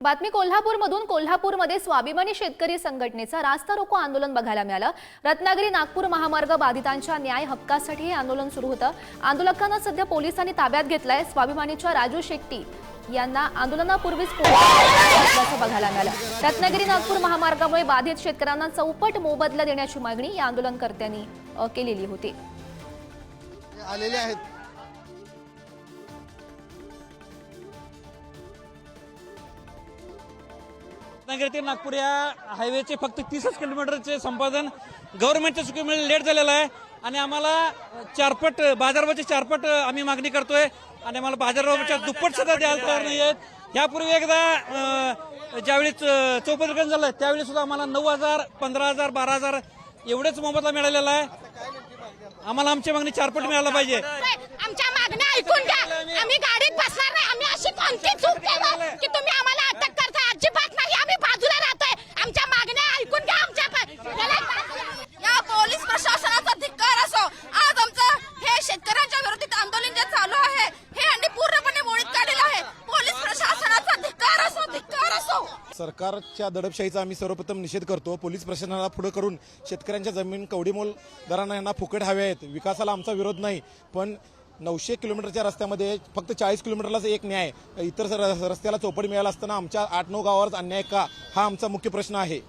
बातमी कोल्हापूरमधून कोल्हापूरमध्ये स्वाभिमानी शेतकरी संघटनेचा रास्ता रोको आंदोलन बघायला मिळालं। रत्नागिरी नागपूर महामार्ग बाधितांच्या न्याय हक्कासाठी हे आंदोलन सुरू होतं। आंदोलकांना सध्या पोलिसांनी ताब्यात घेतलंय। स्वाभिमानीच्या राजू शेट्टी यांना आंदोलनापूर्वीच असल्याचं बघायला मिळालं। रत्नागिरी नागपूर महामार्गामुळे बाधित शेतकऱ्यांना चौपट मोबदला देण्याची मागणी या आंदोलनकर्त्यांनी केलेली होती। आलेले आहेत रत्नागिरी ते नागपूर या हायवेचे फक्त 30 किलोमीटरचे संपादन गव्हर्नमेंटच्या चुकीमुळे लेट झालेलं आहे आणि आम्हाला चारपट बाजारभावाचे चारपट आम्ही मागणी करतोय आणि आम्हाला बाजारभावाच्या दुप्पट सुद्धा द्यायला तयार नाही आहेत। यापूर्वी एकदा ज्यावेळी चौपट रक्कम झालं त्यावेळी सुद्धा आम्हाला 9,000, 15,000, 12,000 एवढेच मोबदला मिळालेला आहे। आम्हाला आमची मागणी चारपट मिळायला पाहिजे। आमच्या मागण्या ऐकून घ्या। आम्ही गाडीत बसणार नाही। आम्ही अशी कोणती चूक केलं की तुम्ही आम्हाला अटक करता? अजिबात नाही। आम्ही बाजूला राहतोय। आमच्या मागण्या ऐकून घ्या। या पोलीस प्रशासनाचा धिक्कार असो। आज आमचं हे शेतकऱ्यांच्या विरोधात आंदोलन जे चालू आहे हे यांनी पूर्णपणे मोडीत काढलेलं आहे। पोलीस प्रशासनाचा धिक्कार असो, धिक्कार असो। सरकारच्या दडपशाहीचा आम्ही सर्वप्रथम निषेध करतो। पोलीस प्रशासनाला पुढे करून शेतकऱ्यांच्या जमीन कवडीमोल दरांना यांना फुकट हवे आहेत। विकासाला आमचा विरोध नाही, पण 900 किलोमीटरच्या रस्त्यामध्ये फक्त 40 किलोमीटरलाच एक न्याय, इतर रस्त्याला चौपट मिळाला असताना आमच्या 8-9 गावावरच अन्याय का, हा आमचा मुख्य प्रश्न आहे।